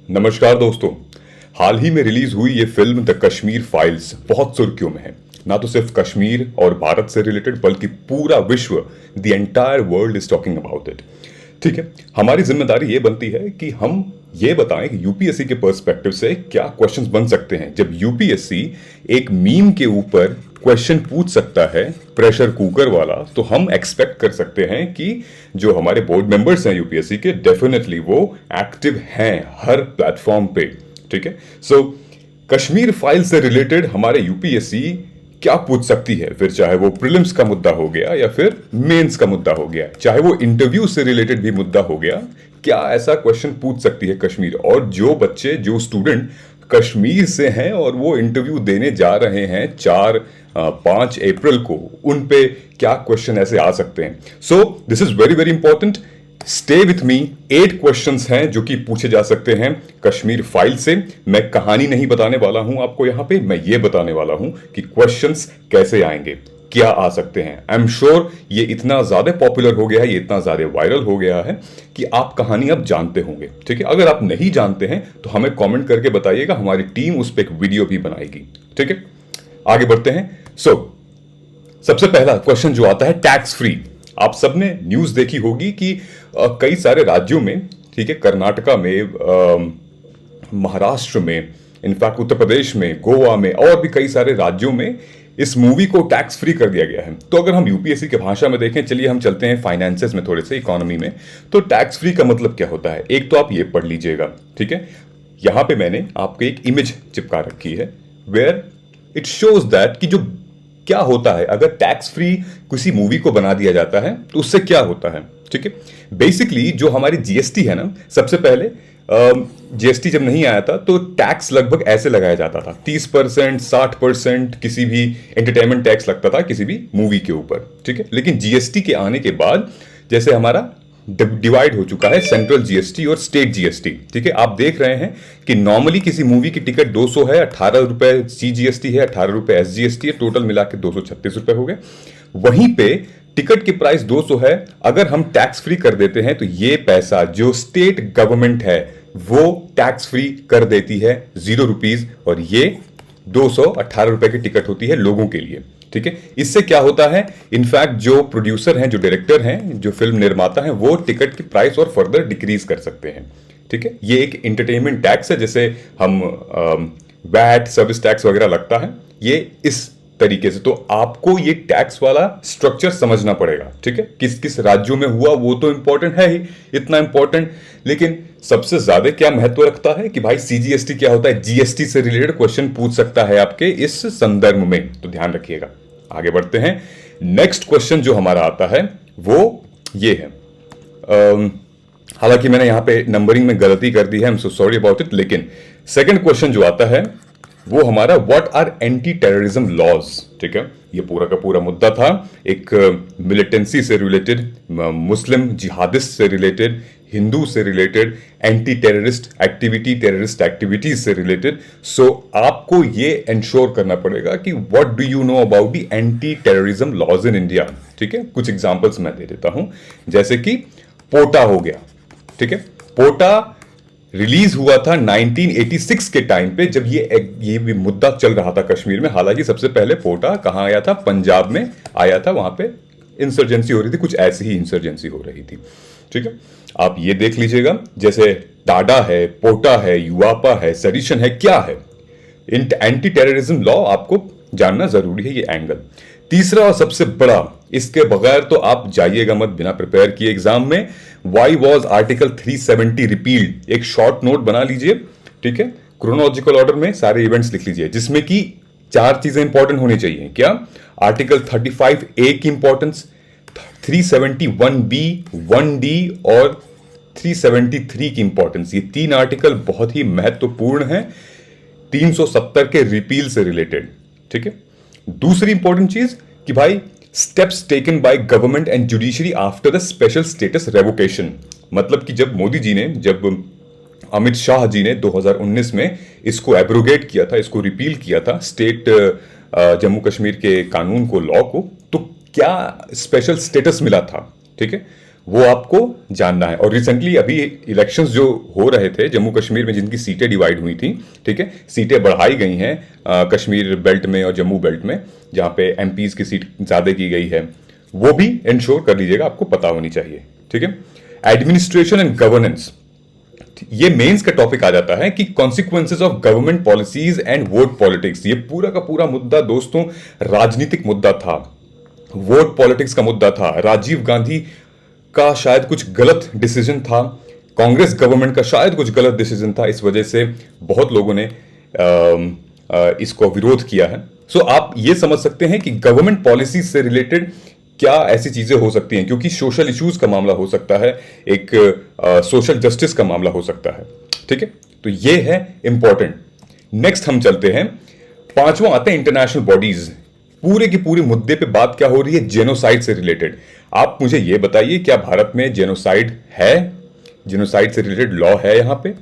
नमस्कार दोस्तों। हाल ही में रिलीज हुई ये फिल्म द कश्मीर फाइल्स बहुत सुर्खियों में है। ना तो सिर्फ कश्मीर और भारत से रिलेटेड बल्कि पूरा विश्व, the entire world is talking about it. ठीक है, हमारी जिम्मेदारी ये बनती है कि हम ये बताएं कि यूपीएससी के पर्सपेक्टिव से क्या क्वेश्चंस बन सकते हैं। जब यूपीएससी एक मीम के ऊपर क्वेश्चन पूछ सकता है प्रेशर कुकर वाला, तो हम एक्सपेक्ट कर सकते हैं कि जो हमारे बोर्ड मेंबर्स हैं यूपीएससी के, डेफिनेटली वो एक्टिव हैं हर प्लेटफॉर्म पे। ठीक है, सो कश्मीर फाइल से रिलेटेड हमारे यूपीएससी क्या पूछ सकती है, फिर चाहे वो प्रीलिम्स का मुद्दा हो गया या फिर मेंस का मुद्दा हो गया, चाहे वो इंटरव्यू से रिलेटेड भी मुद्दा हो गया, क्या ऐसा क्वेश्चन पूछ सकती है कश्मीर। और जो बच्चे, जो स्टूडेंट कश्मीर से हैं और वो इंटरव्यू देने जा रहे हैं 5 अप्रैल को, उन पे क्या क्वेश्चन ऐसे आ सकते हैं। So this is very very important. Stay with me. 8 questions हैं जो कि पूछे जा सकते हैं कश्मीर फाइल से। मैं कहानी नहीं बताने वाला हूं आपको यहां पे, मैं ये बताने वाला हूं कि क्वेश्चंस कैसे आएंगे, क्या आ सकते हैं। आई एम श्योर ये इतना ज्यादा पॉपुलर हो गया है, ये इतना ज्यादा वायरल हो गया है कि आप कहानी अब जानते होंगे। ठीक है, अगर आप नहीं जानते हैं तो हमें कमेंट करके बताइएगा, हमारी टीम उस पर एक वीडियो भी बनाएगी। ठीक है, आगे बढ़ते हैं। सबसे पहला क्वेश्चन जो आता है, टैक्स फ्री। आप सबने न्यूज देखी होगी कि कई सारे राज्यों में, ठीक है, कर्नाटका में, महाराष्ट्र में, इनफैक्ट उत्तर प्रदेश में, गोवा में और भी कई सारे राज्यों में इस मूवी को टैक्स फ्री कर दिया गया है। तो अगर हम यूपीएससी की भाषा में देखें, चलिए हम चलते हैं फाइनेंसेस में, थोड़े से इकोनॉमी में। तो टैक्स फ्री का मतलब क्या होता है, एक तो आप ये पढ़ लीजिएगा। ठीक है, यहां पे मैंने आपको एक इमेज चिपका रखी है वेयर इट शोज दैट कि जो क्या होता है अगर टैक्स फ्री किसी मूवी को बना दिया जाता है तो उससे क्या होता है। ठीक है, बेसिकली जो हमारी जीएसटी है ना, सबसे पहले जीएसटी जब नहीं आया था तो टैक्स लगभग ऐसे लगाया जाता था, 30%, 60%, किसी भी एंटरटेनमेंट टैक्स लगता था किसी भी मूवी के ऊपर। ठीक है, लेकिन जीएसटी के आने के बाद जैसे हमारा डिवाइड हो चुका है सेंट्रल जीएसटी और स्टेट जीएसटी। ठीक है, आप देख रहे हैं कि नॉर्मली किसी मूवी की टिकट 200 है, 18 रुपए सीजीएसटी है, 18 रुपए एसजीएसटी है, टोटल मिला के 236 रुपए हो गए। वहीं पे टिकट की प्राइस 200 है, अगर हम टैक्स फ्री कर देते हैं तो ये पैसा जो स्टेट गवर्नमेंट है वो टैक्स फ्री कर देती है 0 रुपीज, और ये 218 रुपए की टिकट होती है लोगों के लिए। ठीक है, इससे क्या होता है, इनफैक्ट जो प्रोड्यूसर हैं, जो डायरेक्टर हैं, जो फिल्म निर्माता हैं, वो टिकट की प्राइस और फर्दर डिक्रीज कर सकते हैं। ठीक है, ये एक एंटरटेनमेंट टैक्स है, जैसे हम वैट सर्विस टैक्स वगैरह लगता है, ये इस तरीके से। तो आपको ये टैक्स वाला स्ट्रक्चर समझना पड़ेगा। ठीक है, किस किस राज्यों में हुआ वो तो इंपॉर्टेंट है ही, इतना इंपॉर्टेंट, लेकिन सबसे ज्यादा क्या महत्व रखता है कि भाई सीजीएसटी क्या होता है, जीएसटी से रिलेटेड क्वेश्चन पूछ सकता है आपके इस संदर्भ में, तो ध्यान रखिएगा। आगे बढ़ते हैं। नेक्स्ट क्वेश्चन जो हमारा आता है वो ये है, हालांकि मैंने यहां पे नंबरिंग में गलती कर दी है, I am so sorry about it, लेकिन सेकंड क्वेश्चन जो आता है वो हमारा, what are anti terrorism laws. ठीक है, ये पूरा का पूरा मुद्दा था, एक मिलिटेंसी से रिलेटेड, मुस्लिम जिहादिस्ट से रिलेटेड, हिंदू से related, anti terrorist activity, terrorist activities से रिलेटेड। सो आपको ये इंश्योर करना पड़ेगा कि what do you know about the anti terrorism laws in India. ठीक है, कुछ एग्जांपल्स मैं दे देता हूं, जैसे कि पोटा हो गया। ठीक है, पोटा रिलीज हुआ था 1986 के टाइम पे, जब ये भी मुद्दा चल रहा था कश्मीर में। हालांकि सबसे पहले पोटा कहां आया था, पंजाब में आया था, वहां पे इंसर्जेंसी हो रही थी, कुछ ऐसी ही इंसर्जेंसी हो रही थी। ठीक है, आप ये देख लीजिएगा, जैसे टाडा है, पोटा है, युवापा है, सडिशन है, क्या है। एंटी टेररिज्म लॉ आपको जानना जरूरी है, ये एंगल। तीसरा और सबसे बड़ा, इसके बगैर तो आप जाइएगा मत बिना प्रिपेयर किए एग्जाम में, वाई वॉज आर्टिकल 370 रिपील्ड। एक शॉर्ट नोट बना लीजिए। ठीक है, क्रोनोलॉजिकल ऑर्डर में सारे इवेंट्स लिख लीजिए, जिसमें कि 4 चीजें इंपॉर्टेंट होनी चाहिए। क्या, आर्टिकल 35A की इंपॉर्टेंस, 371B, 1D और 373 की इंपॉर्टेंस। ये 3 आर्टिकल बहुत ही महत्वपूर्ण हैं 370 के रिपील से रिलेटेड। ठीक है, दूसरी इंपॉर्टेंट चीज कि भाई, steps taken by government and judiciary after the special status revocation. मतलब कि जब मोदी जी ने, जब अमित शाह जी ने 2019 में इसको एब्रोगेट किया था, इसको रिपील किया था, स्टेट जम्मू कश्मीर के कानून को, लॉ को, तो क्या स्पेशल स्टेटस मिला था। ठीक है, वो आपको जानना है। और रिसेंटली अभी इलेक्शंस जो हो रहे थे जम्मू कश्मीर में, जिनकी सीटें डिवाइड हुई थी, ठीक है, सीटें बढ़ाई गई हैं कश्मीर बेल्ट में और जम्मू बेल्ट में, जहां पे एमपीज की सीट ज्यादा की गई है, वो भी इंश्योर कर लीजिएगा, आपको पता होनी चाहिए, ठीक है। एडमिनिस्ट्रेशन एंड गवर्नेंस, ये मेंस का टॉपिक आ जाता है कि consequences of government policies and vote politics. ये पूरा का पूरा मुद्दा दोस्तों राजनीतिक मुद्दा था, वोट पॉलिटिक्स का मुद्दा था। राजीव गांधी का शायद कुछ गलत डिसीजन था, कांग्रेस गवर्नमेंट का शायद कुछ गलत डिसीजन था, इस वजह से बहुत लोगों ने इसको विरोध किया है। सो आप ये समझ सकते हैं कि गवर्नमेंट पॉलिसी से रिलेटेड क्या ऐसी चीजें हो सकती हैं, क्योंकि सोशल इश्यूज का मामला हो सकता है, एक सोशल जस्टिस का मामला हो सकता है, ठीक है। तो ये है इंपॉर्टेंट। नेक्स्ट हम चलते हैं, पांचवा आते हैं इंटरनेशनल बॉडीज। पूरे के पूरे मुद्दे पे बात क्या हो रही है, जेनोसाइड से रिलेटेड। आप मुझे ये बताइए, क्या भारत में जेनोसाइड है, जेनोसाइड से रिलेटेड लॉ है यहां पे,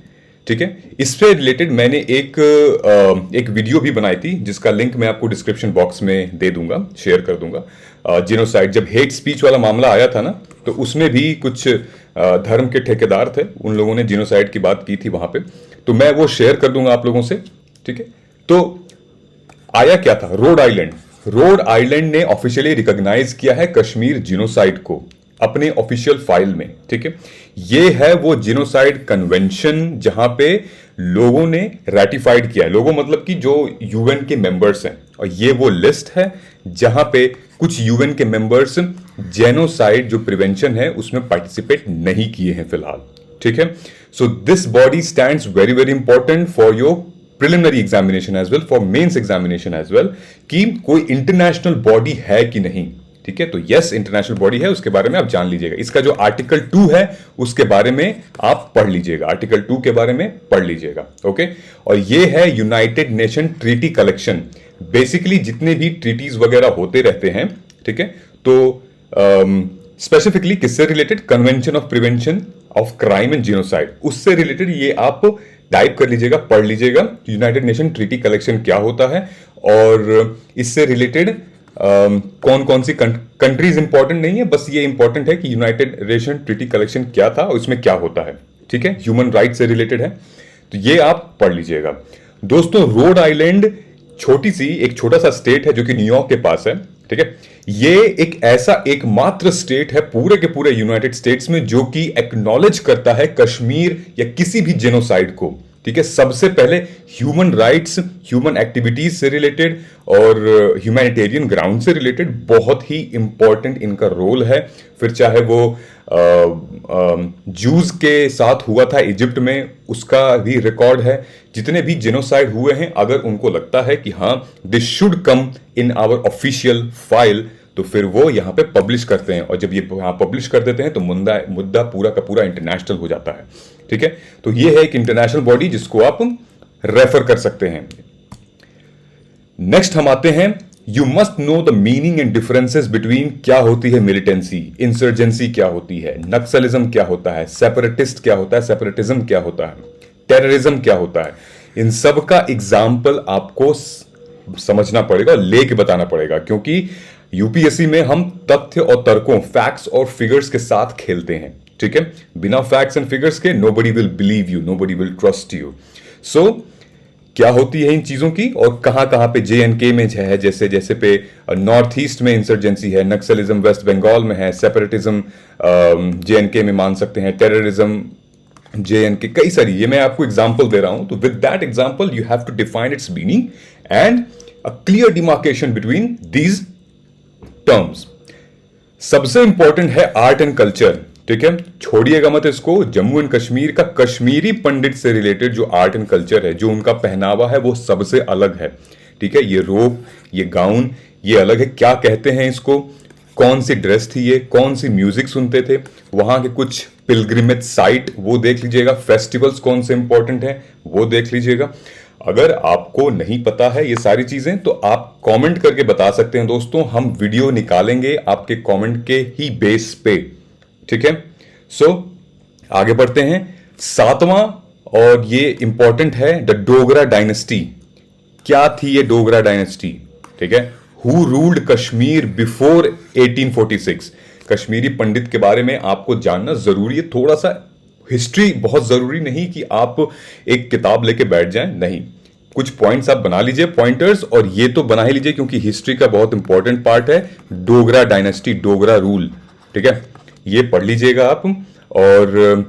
ठीक है। इससे रिलेटेड मैंने एक वीडियो भी बनाई थी, जिसका लिंक मैं आपको डिस्क्रिप्शन बॉक्स में दे दूंगा, शेयर कर दूंगा। जेनोसाइड, जब हेट स्पीच वाला मामला आया था ना, तो उसमें भी कुछ धर्म के ठेकेदार थे, उन लोगों ने जेनोसाइड की बात की थी वहां पे, तो मैं वो शेयर कर दूंगा आप लोगों से, ठीक है। तो आया क्या था, रोड आइलैंड ने ऑफिशियली रिकॉग्नाइज किया है कश्मीर जिनोसाइड को अपने ऑफिशियल फाइल में, ठीक है। ये है वो जिनोसाइड कन्वेंशन जहां पे लोगों ने रैटिफाइड किया है, लोगों मतलब कि जो यूएन के मेंबर्स हैं, और ये वो लिस्ट है जहां पे कुछ यूएन के मेंबर्स जेनोसाइड जो प्रिवेंशन है उसमें पार्टिसिपेट नहीं किए हैं फिलहाल, ठीक है। So this body stands very very important for your preliminary examination as well, for mains examination as well, कि कोई इंटरनेशनल बॉडी है कि नहीं, ठीक है। तो यस, इंटरनेशनल बॉडी है, उसके बारे में आप जान लीजिएगा। इसका जो आर्टिकल 2 है उसके बारे में आप पढ़ लीजिएगा, आर्टिकल 2 के बारे में पढ़ लीजिएगा, ओके। और ये है United nation treaty collection. Basically जितने भी ट्रीटीज वगैरह होते रहते हैं, ठीक है, तो स्पेसिफिकली किससे related, convention of prevention of crime and genocide, उससे रिलेटेड ये आप टाइप कर लीजिएगा, पढ़ लीजिएगा, यूनाइटेड नेशन ट्रीटी कलेक्शन क्या होता है, और इससे रिलेटेड कौन कौन सी कंट्रीज इंपॉर्टेंट नहीं है, बस ये इंपॉर्टेंट है कि यूनाइटेड नेशन ट्रीटी कलेक्शन क्या था और इसमें क्या होता है, ठीक है। ह्यूमन राइट से रिलेटेड है, तो ये आप पढ़ लीजिएगा। दोस्तों, रोड आइलैंड एक छोटा सा स्टेट है जो कि न्यूयॉर्क के पास है, ठीक है। ये एक ऐसा एकमात्र स्टेट है पूरे के पूरे यूनाइटेड स्टेट्स में जो कि एक्नॉलेज करता है कश्मीर या किसी भी जेनोसाइड को, ठीक है। सबसे पहले ह्यूमन राइट्स, ह्यूमन एक्टिविटीज से रिलेटेड और ह्यूमैनिटेरियन ग्राउंड से रिलेटेड बहुत ही इंपॉर्टेंट इनका रोल है। फिर चाहे वो जूस के साथ हुआ था इजिप्ट में, उसका भी रिकॉर्ड है। जितने भी जेनोसाइड हुए हैं, अगर उनको लगता है कि हाँ this should come in our official file, तो फिर वो यहाँ पे पब्लिश करते हैं, और जब ये यहाँ पब्लिश कर देते हैं तो मुद्दा पूरा का पूरा इंटरनेशनल हो जाता है, ठीक है। तो ये है एक इंटरनेशनल बॉडी जिसको आप रेफर कर सकते हैं। नेक्स्ट हम आते हैं, you must know the meaning and differences between, क्या होती है मिलिटेंसी, इंसर्जेंसी क्या होती है, नक्सलिज्म क्या होता है, सेपरेटिस्ट क्या होता है, सेपरेटिज्म क्या होता है, टेररिज्म क्या होता है। इन सब का एग्जाम्पल आपको समझना पड़ेगा, लेके बताना पड़ेगा, क्योंकि यूपीएससी में हम तथ्य और तर्कों, फैक्ट्स और फिगर्स के साथ खेलते हैं, ठीक है। बिना फैक्ट्स एंड फिगर्स के nobody will believe you, nobody will trust you. So क्या होती है इन चीजों की, और कहां कहां पे JNK में है, जैसे जैसे पे नॉर्थ ईस्ट में इंसर्जेंसी है, नक्सलिज्म वेस्ट बंगाल में है, सेपरेटिज्म JNK में मान सकते हैं, टेररिज्म JNK, कई सारी, ये मैं आपको एग्जांपल दे रहा हूं। तो with that example you have to define its meaning and a clear demarcation between these terms. सबसे इंपॉर्टेंट है आर्ट एंड कल्चर, ठीक है, छोड़िएगा मत इसको। जम्मू एंड कश्मीर का कश्मीरी पंडित से रिलेटेड जो आर्ट एंड कल्चर है, जो उनका पहनावा है, वो सबसे अलग है, ठीक है। ये रोब, ये गाउन, ये अलग है। क्या कहते हैं इसको, कौन सी ड्रेस थी ये, कौन सी म्यूजिक सुनते थे, वहां के कुछ पिलग्रिमेज साइट वो देख लीजिएगा, फेस्टिवल्स कौन से इंपॉर्टेंट है वो देख लीजिएगा। अगर आपको नहीं पता है ये सारी चीजें, तो आप कमेंट करके बता सकते हैं दोस्तों, हम वीडियो निकालेंगे आपके कमेंट के ही बेस पे, ठीक है। सो आगे बढ़ते हैं, सातवां, और ये इंपॉर्टेंट है, द डोगरा डायनेस्टी। क्या थी ये डोगरा डायनेस्टी, ठीक है। Who ruled Kashmir before 1846। Kashmiri Pandit के बारे में आपको जानना जरूरी है। थोड़ा सा हिस्ट्री, बहुत जरूरी नहीं कि आप एक किताब लेके बैठ जाएं, नहीं, कुछ पॉइंट्स आप बना लीजिए, पॉइंटर्स, और ये तो बना ही लीजिए क्योंकि हिस्ट्री का बहुत इंपॉर्टेंट पार्ट है डोगरा डायनेस्टी, डोगरा रूल, ठीक है, ये पढ़ लीजिएगा आप। और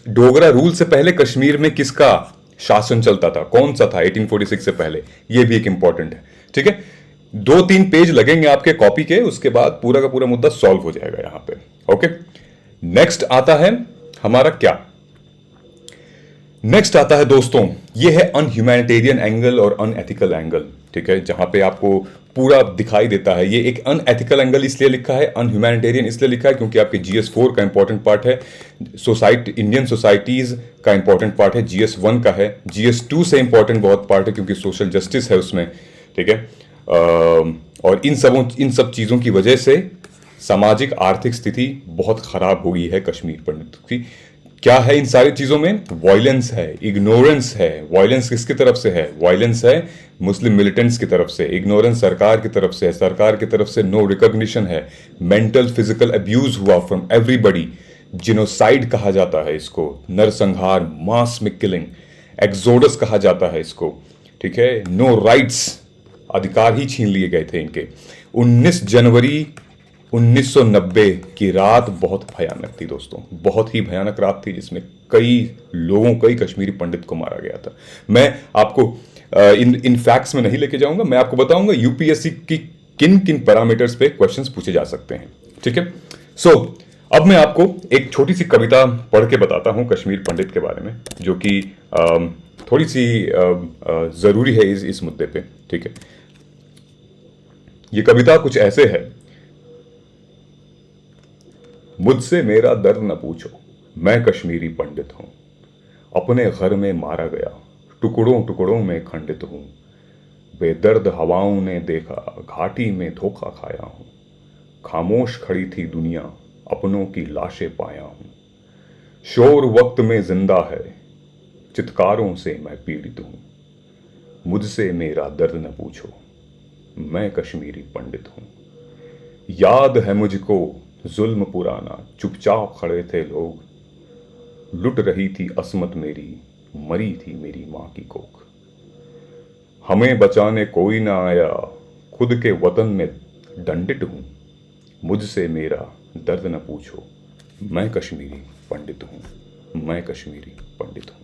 डोगरा रूल से पहले कश्मीर में किसका शासन चलता था, कौन सा था 1846 से पहले, ये भी एक इंपॉर्टेंट है, ठीक है। 2-3 पेज लगेंगे आपके कॉपी के, उसके बाद पूरा का पूरा मुद्दा सॉल्व हो जाएगा यहां पे। ओके, नेक्स्ट आता है हमारा क्या, नेक्स्ट आता है दोस्तों, ये है अनह्यूमैनिटेरियन एंगल और अनएथिकल एंगल, ठीक है, जहां पे आपको पूरा दिखाई देता है। ये एक अनएथिकल एंगल इसलिए लिखा है, अनह्यूमैनिटेरियन इसलिए लिखा है क्योंकि आपके GS4 का इंपॉर्टेंट पार्ट है, इंडियन सोसाइटीज का इंपॉर्टेंट पार्ट है, GS1 का है, GS2 से इंपॉर्टेंट बहुत पार्ट है क्योंकि सोशल जस्टिस है उसमें, ठीक है। और इन सब चीजों की वजह से सामाजिक आर्थिक स्थिति बहुत खराब हो गई है कश्मीर पंडित की। क्या है इन सारी चीजों में, वायलेंस है, इग्नोरेंस है। वायलेंस किसकी तरफ से है, वायलेंस है मुस्लिम मिलिटेंट्स की तरफ से, इग्नोरेंस सरकार की तरफ से है, सरकार की तरफ से नो रिकॉग्निशन है, मेंटल फिजिकल अब्यूज हुआ फ्रॉम एवरीबडी, जिनोसाइड कहा जाता है इसको, नरसंहार, मास में किलिंग, एक्सोडस कहा जाता है इसको, ठीक है, नो राइट्स, अधिकार ही छीन लिए गए थे इनके। 19 जनवरी 1990 की रात बहुत भयानक थी दोस्तों, बहुत ही भयानक रात थी जिसमें कई कश्मीरी पंडित को मारा गया था। मैं आपको इन फैक्ट्स में नहीं लेके जाऊंगा, मैं आपको बताऊंगा यूपीएससी की किन किन पैरामीटर्स पे क्वेश्चंस पूछे जा सकते हैं, ठीक है। सो अब मैं आपको एक छोटी सी कविता पढ़ के बताता हूं कश्मीर पंडित के बारे में, जो कि थोड़ी सी जरूरी है इस मुद्दे पे, ठीक है। ये कविता कुछ ऐसे है, मुझसे मेरा दर्द न पूछो, मैं कश्मीरी पंडित हूं, अपने घर में मारा गया, टुकड़ों टुकड़ों में खंडित हूं, बेदर्द हवाओं ने देखा, घाटी में धोखा खाया हूं, खामोश खड़ी थी दुनिया, अपनों की लाशें पाया हूं, शोर वक्त में जिंदा है, चित्कारों से मैं पीड़ित हूं, मुझसे मेरा दर्द न पूछो, मैं कश्मीरी पंडित हूं। याद है मुझको जुल्म पुराना, चुपचाप खड़े थे लोग, लुट रही थी असमत मेरी, मरी थी मेरी मां की कोख, हमें बचाने कोई ना आया, खुद के वतन में दंडित हूं, मुझसे मेरा दर्द न पूछो, मैं कश्मीरी पंडित हूं, मैं कश्मीरी पंडित हूं।